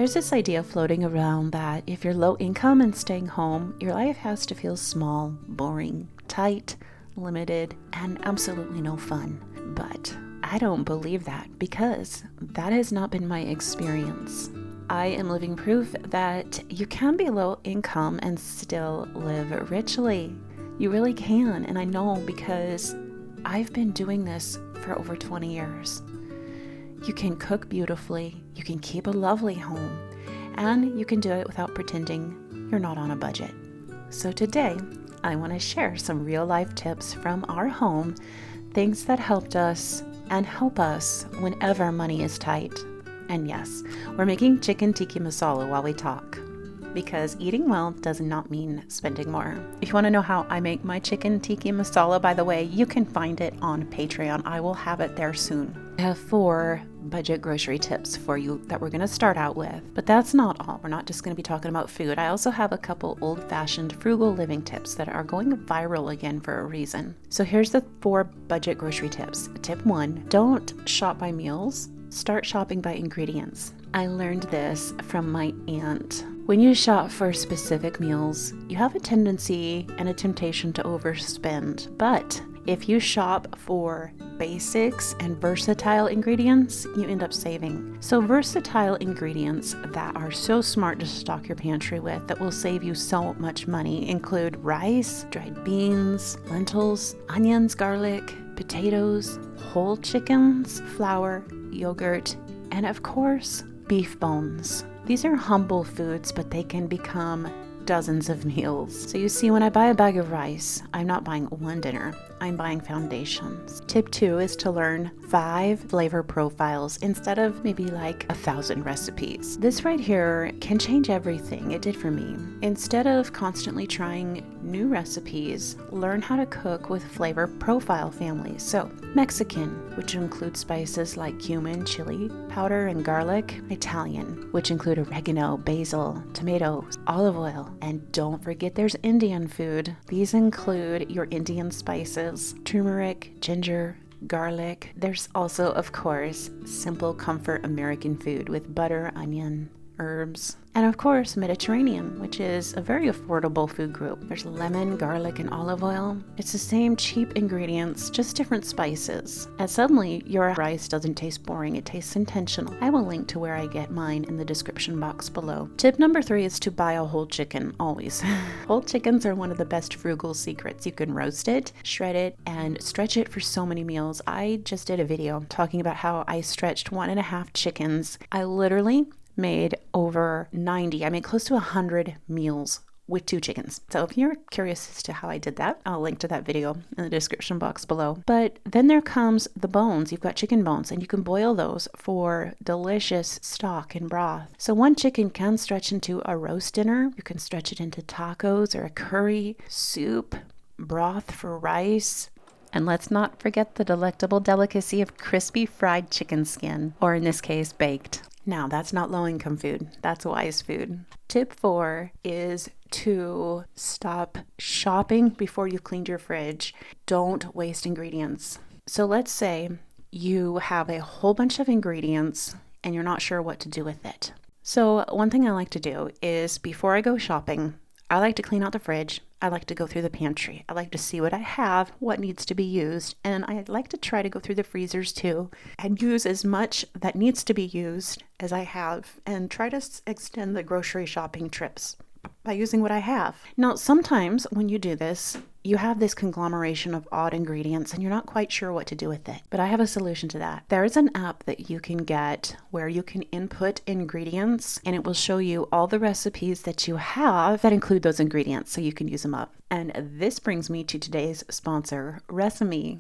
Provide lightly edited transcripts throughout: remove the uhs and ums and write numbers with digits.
There's this idea floating around that if you're low income and staying home, your life has to feel small, boring, tight, limited, and absolutely no fun. But I don't believe that, because that has not been my experience. I am living proof that you can be low income and still live richly. You really can, and I know because I've been doing this for over 20 years. You can cook beautifully, you can keep a lovely home, and you can do it without pretending you're not on a budget. So today, I want to share some real-life tips from our home, things that helped us and help us whenever money is tight. And yes, we're making chicken tikka masala while we talk, because eating well does not mean spending more. If you want to know how I make my chicken tikka masala, by the way, you can find it on Patreon. I will have it there soon. I have 4 budget grocery tips for you that we're going to start out with. But that's not all. We're not just going to be talking about food. I also have a couple old-fashioned frugal living tips that are going viral again for a reason. So here's the 4 budget grocery tips. Tip 1, don't shop by meals. Start shopping by ingredients. I learned this from my aunt. When you shop for specific meals, you have a tendency and a temptation to overspend. But if you shop for basics and versatile ingredients, you end up saving. So versatile ingredients that are so smart to stock your pantry with that will save you so much money include rice, dried beans, lentils, onions, garlic, potatoes, whole chickens, flour, yogurt, and of course, beef bones. These are humble foods, but they can become dozens of meals. So you see, when I buy a bag of rice, I'm not buying one dinner, I'm buying foundations. Tip 2 is to learn 5 flavor profiles instead of maybe like 1,000 recipes. This right here can change everything. It did for me. Instead of constantly trying new recipes, learn how to cook with flavor profile families. So Mexican, which includes spices like cumin, chili powder, and garlic. Italian, which include oregano, basil, tomatoes, olive oil. And don't forget there's Indian food. These include your Indian spices, turmeric, ginger, garlic. There's also, of course, simple comfort American food with butter, onion, herbs. And of course, Mediterranean, which is a very affordable food group. There's lemon, garlic, and olive oil. It's the same cheap ingredients, just different spices. And suddenly, your rice doesn't taste boring, it tastes intentional. I will link to where I get mine in the description box below. Tip number 3 is to buy a whole chicken, always. Whole chickens are one of the best frugal secrets. You can roast it, shred it, and stretch it for so many meals. I just did a video talking about how I stretched 1.5 chickens. I literally made over 90, I made close to 100 meals with 2 chickens. So if you're curious as to how I did that, I'll link to that video in the description box below. But then there comes the bones. You've got chicken bones, and you can boil those for delicious stock and broth. So 1 chicken can stretch into a roast dinner. You can stretch it into tacos or a curry, soup, broth for rice. And let's not forget the delectable delicacy of crispy fried chicken skin, or in this case, baked. Now, that's not low-income food. That's wise food. Tip 4 is to stop shopping before you've cleaned your fridge. Don't waste ingredients. So let's say you have a whole bunch of ingredients and you're not sure what to do with it. So one thing I like to do is before I go shopping, I like to clean out the fridge. I like to go through the pantry. I like to see what I have, what needs to be used, and I like to try to go through the freezers too and use as much that needs to be used as I have, and try to extend the grocery shopping trips by using what I have. Now, sometimes when you do this, you have this conglomeration of odd ingredients and you're not quite sure what to do with it. But I have a solution to that. There is an app that you can get where you can input ingredients and it will show you all the recipes that you have that include those ingredients so you can use them up. And this brings me to today's sponsor, Resemi.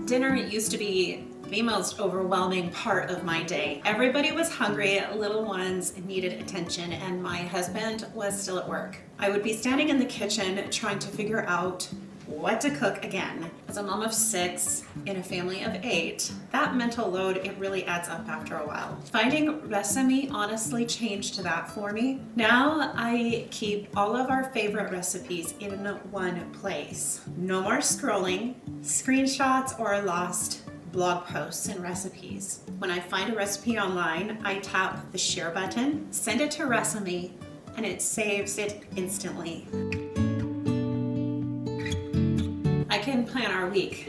Dinner used to be the most overwhelming part of my day. Everybody was hungry, little ones needed attention, and my husband was still at work. I would be standing in the kitchen trying to figure out what to cook again. As a mom of 6 in a family of 8, that mental load, it really adds up after a while. Finding Resemi honestly changed that for me. Now I keep all of our favorite recipes in one place. No more scrolling, screenshots, or lost blog posts and recipes. When I find a recipe online, I tap the share button, send it to Resemi, and it saves it instantly. I can plan our week,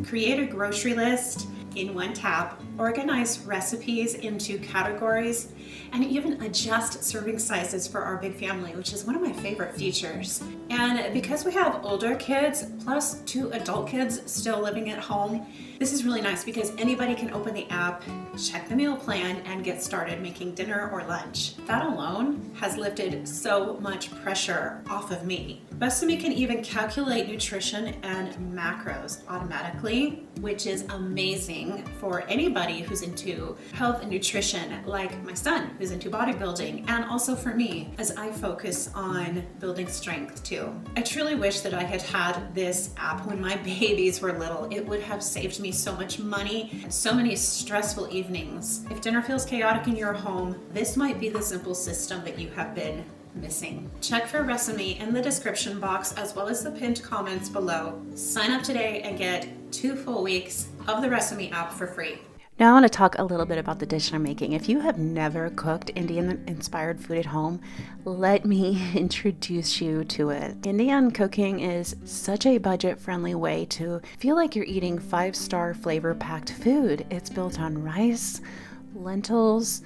create a grocery list in one tap, organize recipes into categories, and even adjust serving sizes for our big family, which is one of my favorite features. And because we have older kids, plus 2 adult kids still living at home, this is really nice because anybody can open the app, check the meal plan, and get started making dinner or lunch. That alone has lifted so much pressure off of me. Resemi can even calculate nutrition and macros automatically, which is amazing for anybody who's into health and nutrition, like my son who's into bodybuilding, and also for me as I focus on building strength too. I truly wish that I had had this app when my babies were little. It would have saved me so much money and so many stressful evenings. If dinner feels chaotic in your home, this might be the simple system that you have been missing. Check for Resemi in the description box as well as the pinned comments below. Sign up today and get 2 full weeks of the Resemi app for free. Now I want to talk a little bit about the dish I'm making. If you have never cooked Indian-inspired food at home, let me introduce you to it. Indian cooking is such a budget-friendly way to feel like you're eating 5-star flavor-packed food. It's built on rice, lentils,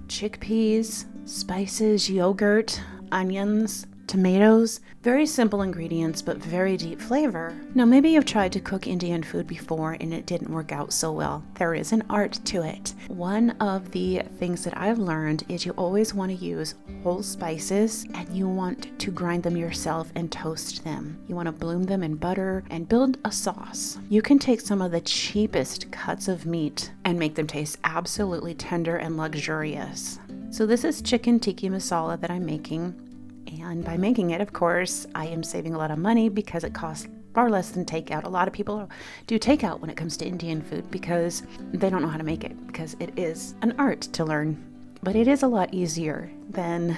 chickpeas, spices, yogurt, onions, tomatoes. Very simple ingredients, but very deep flavor. Now, maybe you've tried to cook Indian food before and it didn't work out so well. There is an art to it. One of the things that I've learned is you always want to use whole spices and you want to grind them yourself and toast them. You want to bloom them in butter and build a sauce. You can take some of the cheapest cuts of meat and make them taste absolutely tender and luxurious. So this is chicken tikka masala that I'm making. And by making it, of course, I am saving a lot of money because it costs far less than takeout. A lot of people do takeout when it comes to Indian food because they don't know how to make it, because it is an art to learn. But it is a lot easier than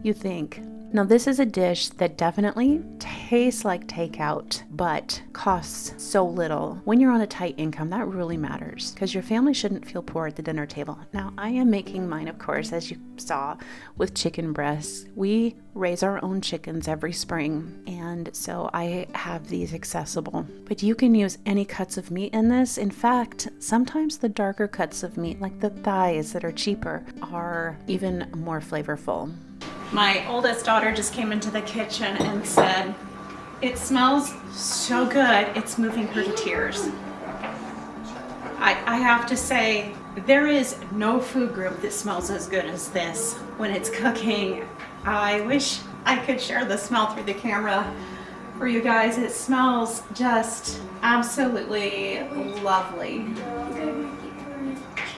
you think. Now, this is a dish that definitely tastes like takeout, but costs so little. When you're on a tight income, that really matters because your family shouldn't feel poor at the dinner table. Now, I am making mine, of course, as you saw, with chicken breasts. We raise our own chickens every spring, and so I have these accessible. But you can use any cuts of meat in this. In fact, sometimes the darker cuts of meat, like the thighs that are cheaper, are even more flavorful. My oldest daughter just came into the kitchen and said, "It smells so good, it's moving her to tears." I have to say, there is no food group that smells as good as this when it's cooking. I wish I could share the smell through the camera for you guys. It smells just absolutely lovely.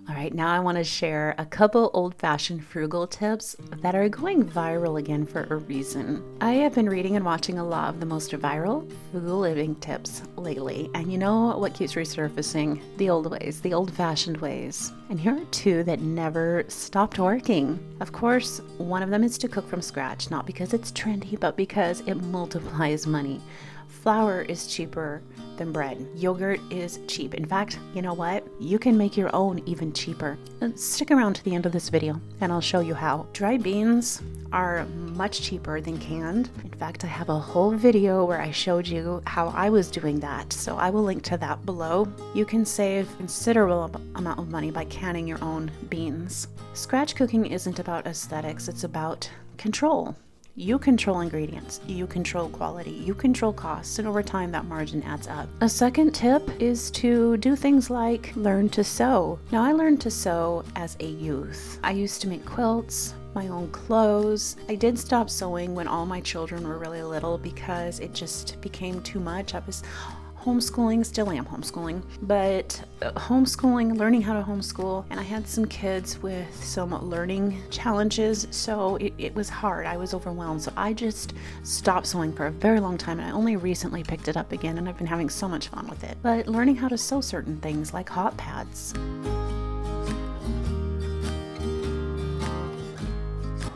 All right, now I want to share a couple old-fashioned frugal tips that are going viral again for a reason. I have been reading and watching a lot of the most viral frugal living tips lately, and you know what keeps resurfacing? The old ways, the old-fashioned ways. And here are 2 that never stopped working. Of course, one of them is to cook from scratch, not because it's trendy, but because it multiplies money. Flour is cheaper than bread. Yogurt is cheap. In fact, you know what? You can make your own even cheaper. Stick around to the end of this video and I'll show you how. Dried beans are much cheaper than canned. In fact, I have a whole video where I showed you how I was doing that, so I will link to that below. You can save a considerable amount of money by canning your own beans. Scratch cooking isn't about aesthetics, it's about control. You control ingredients, you control quality, you control costs, and over time that margin adds up. A second tip is to do things like learn to sew. Now, I learned to sew as a youth. I used to make quilts, my own clothes. I did stop sewing when all my children were really little because it just became too much. I was homeschooling, still am homeschooling, but learning how to homeschool, and I had some kids with some learning challenges, so it was hard. I was overwhelmed, so I just stopped sewing for a very long time, and I only recently picked it up again, and I've been having so much fun with it. But learning how to sew certain things like hot pads.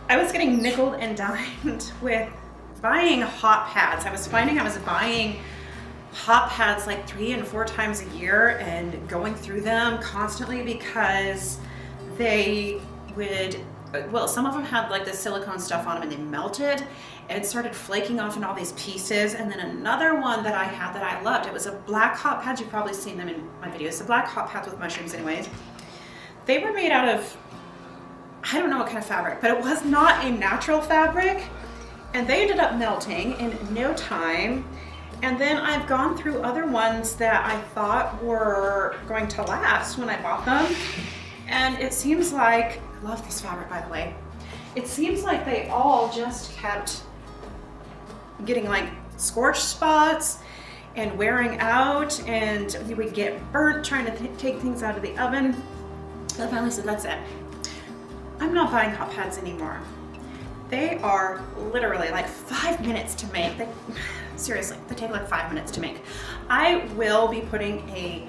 I was getting nickeled and dimed with buying hot pads. I was finding I was buying hot pads like 3 and 4 times a year and going through them constantly because they would, well, some of them had like the silicone stuff on them and they melted and started flaking off in all these pieces. And then another one that I had that I loved, it was a black hot pad. You've probably seen them in my videos. The black hot pads with mushrooms anyways. They were made out of, I don't know what kind of fabric, but it was not a natural fabric. And they ended up melting in no time. And then I've gone through other ones that I thought were going to last when I bought them. And it seems like, I love this fabric by the way, it seems like they all just kept getting like scorched spots and wearing out, and we would get burnt trying to take things out of the oven. So I finally said, that's it. I'm not buying hot pads anymore. They are literally like 5 minutes to make. Seriously, they take like 5 minutes to make. I will be putting a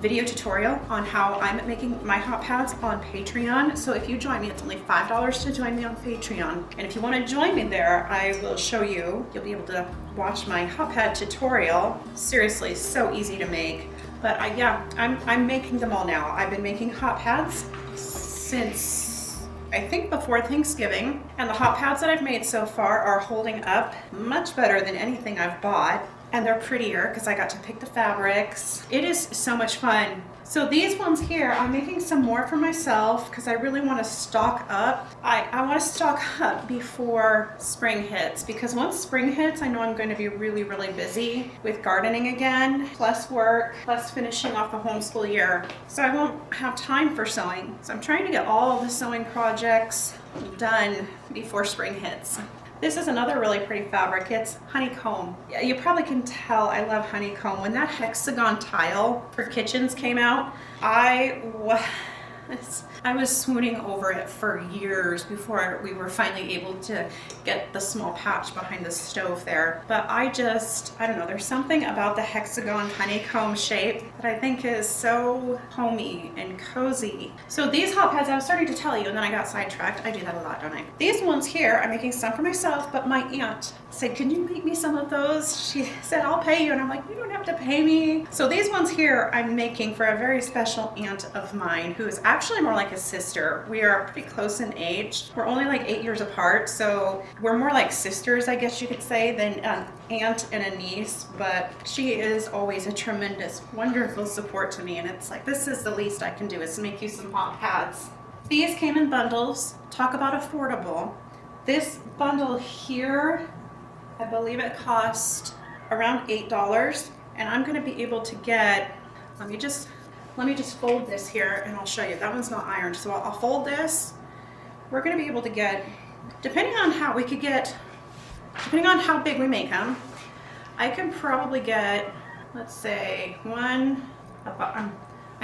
video tutorial on how I'm making my hot pads on Patreon. So if you join me, it's only $5 to join me on Patreon. And if you want to join me there, I will show you. You'll be able to watch my hot pad tutorial. Seriously, so easy to make. But I'm making them all now. I've been making hot pads since I think before Thanksgiving, and the hot pads that I've made so far are holding up much better than anything I've bought, and they're prettier because I got to pick the fabrics. It is so much fun. So these ones here, I'm making some more for myself because I really want to stock up. I want to stock up before spring hits, because once spring hits, I know I'm going to be really, really busy with gardening again, plus work, plus finishing off the homeschool year. So I won't have time for sewing. So I'm trying to get all of the sewing projects done before spring hits. This is another really pretty fabric. It's honeycomb. You probably can tell I love honeycomb. When that hexagon tile for kitchens came out, I was swooning over it for years before we were finally able to get the small patch behind the stove there. But I don't know, there's something about the hexagon honeycomb shape that I think is so homey and cozy. So these hot pads, I was starting to tell you and then I got sidetracked. I do that a lot, don't I? These ones here, I'm making some for myself, but my aunt said, can you make me some of those? She said, I'll pay you. And I'm like, you don't have to pay me. So these ones here I'm making for a very special aunt of mine who is actually more like a sister. We are pretty close in age. We're only like 8 years apart, so we're more like sisters, I guess you could say, than an aunt and a niece, but she is always a tremendous, wonderful support to me, and it's like, this is the least I can do is make you some hot pads. These came in bundles. Talk about affordable. This bundle here, I believe it cost around $8, and I'm going to be able to get, let me just fold this here and I'll show you. That one's not ironed, so I'll fold this. We're going to be able to get, depending on how big we make them, I can probably get, let's say, I'm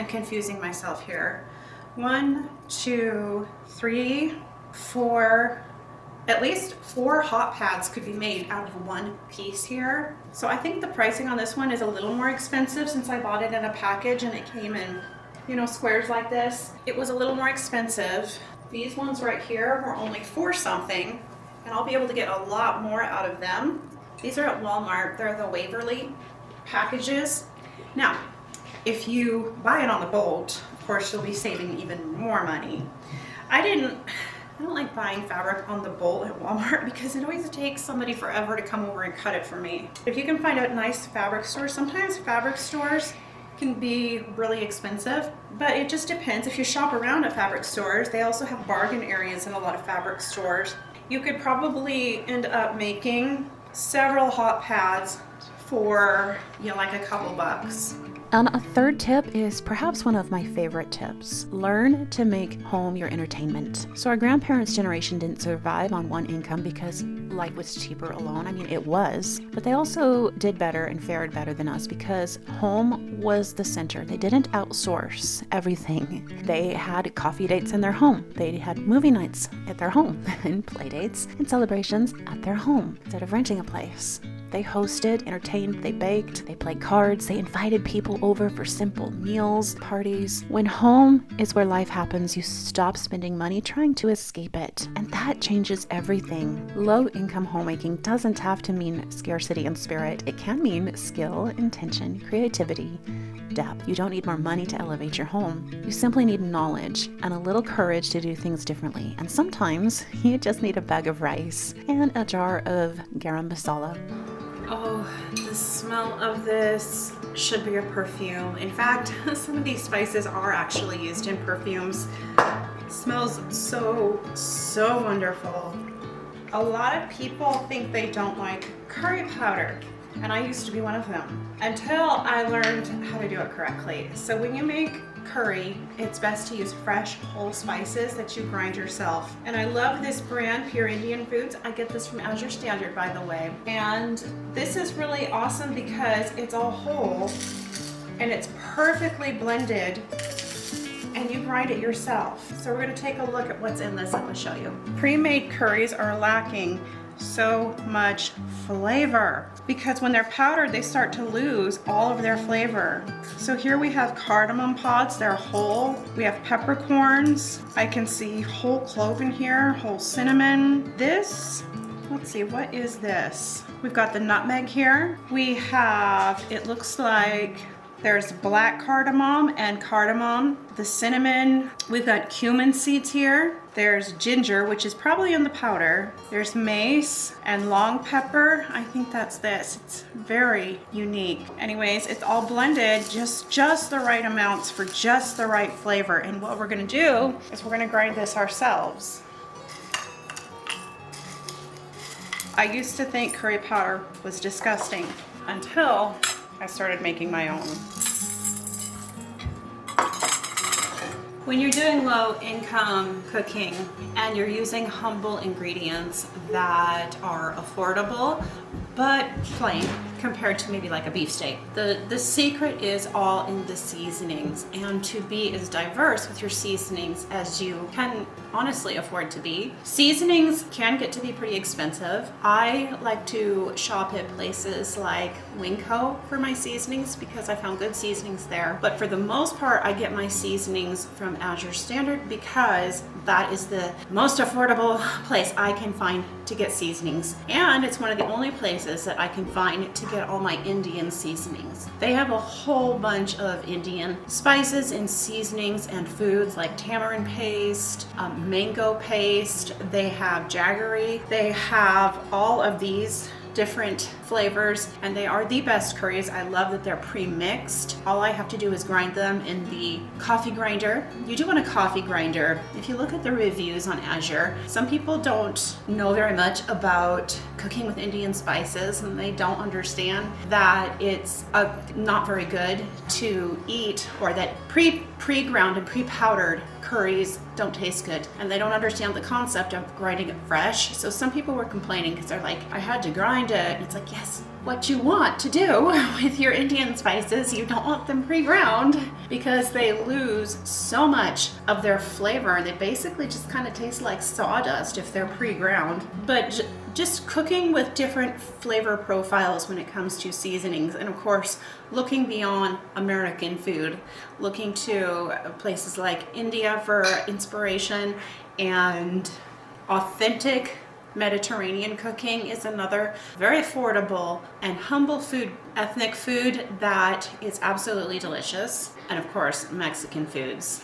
confusing myself here. 1, 2, 3, 4, at least 4 hot pads could be made out of one piece here. So I think the pricing on this one is a little more expensive since I bought it in a package and it came in, squares like this. It was a little more expensive. These ones right here were only $4 something, and I'll be able to get a lot more out of them. These are at Walmart. They're the Waverly packages. Now, if you buy it on the bolt, of course you'll be saving even more money. I don't like buying fabric on the bolt at Walmart because it always takes somebody forever to come over and cut it for me. If you can find a nice fabric store, sometimes fabric stores can be really expensive, but it just depends. If you shop around at fabric stores, they also have bargain areas in a lot of fabric stores. You could probably end up making several hot pads for, like a couple bucks. And a third tip is perhaps one of my favorite tips. Learn to make home your entertainment. So our grandparents' generation didn't survive on one income because life was cheaper alone. I mean, it was, but they also did better and fared better than us because home was the center. They didn't outsource everything. They had coffee dates in their home. They had movie nights at their home and play dates and celebrations at their home instead of renting a place. They hosted, entertained, they baked, they played cards, they invited people over for simple meals, parties. When home is where life happens, you stop spending money trying to escape it. And that changes everything. Low-income homemaking doesn't have to mean scarcity in spirit. It can mean skill, intention, creativity, depth. You don't need more money to elevate your home. You simply need knowledge and a little courage to do things differently. And sometimes you just need a bag of rice and a jar of garam masala. Oh, the smell of this should be a perfume. In fact, some of these spices are actually used in perfumes. It smells so wonderful. A lot of people think they don't like curry powder, and I used to be one of them until I learned how to do it correctly. So when you make curry, it's best to use fresh whole spices that you grind yourself. And I love this brand, Pure Indian Foods. I get this from Azure Standard, by the way. And this is really awesome because it's all whole and it's perfectly blended, and you grind it yourself. So we're gonna take a look at what's in this. I'm gonna show you. Pre-made curries are lacking so much flavor because when they're powdered, they start to lose all of their flavor. So here we have cardamom pods, they're whole. We have peppercorns. I can see whole clove in here, whole cinnamon. This, let's see, what is this? We've got the nutmeg here. We have, it looks like there's black cardamom and cardamom, the cinnamon. We've got cumin seeds here. There's ginger, which is probably in the powder. There's mace and long pepper. I think that's this. It's very unique. Anyways, it's all blended, just the right amounts for just the right flavor. And what we're gonna do is we're gonna grind this ourselves. I used to think curry powder was disgusting until I started making my own. When you're doing low income cooking and you're using humble ingredients that are affordable but plain compared to maybe like a beefsteak, the secret is all in the seasonings, and to be as diverse with your seasonings as you can honestly afford to be. Seasonings can get to be pretty expensive. I like to shop at places like Winco for my seasonings because I found good seasonings there. But for the most part, I get my seasonings from Azure Standard because that is the most affordable place I can find to get seasonings. And it's one of the only places that I can find to get all my Indian seasonings. They have a whole bunch of Indian spices and seasonings and foods like tamarind paste, mango paste, they have jaggery, they have all of these different flavors, and they are the best curries. I love that they're pre-mixed. All I have to do is grind them in the coffee grinder. You do want a coffee grinder. If you look at the reviews on Azure, some people don't know very much about cooking with Indian spices, and they don't understand that it's not very good to eat, or that pre-ground and pre-powdered curries don't taste good, and they don't understand the concept of grinding it fresh. So some people were complaining because they're like, I had to grind it. And it's like, yes, what you want to do with your Indian spices, you don't want them pre-ground because they lose so much of their flavor, and they basically just kind of taste like sawdust if they're pre-ground. But just cooking with different flavor profiles when it comes to seasonings, and of course looking beyond American food, looking to places like India for inspiration, and authentic Mediterranean cooking is another very affordable and humble food, ethnic food that is absolutely delicious. And of course, Mexican foods.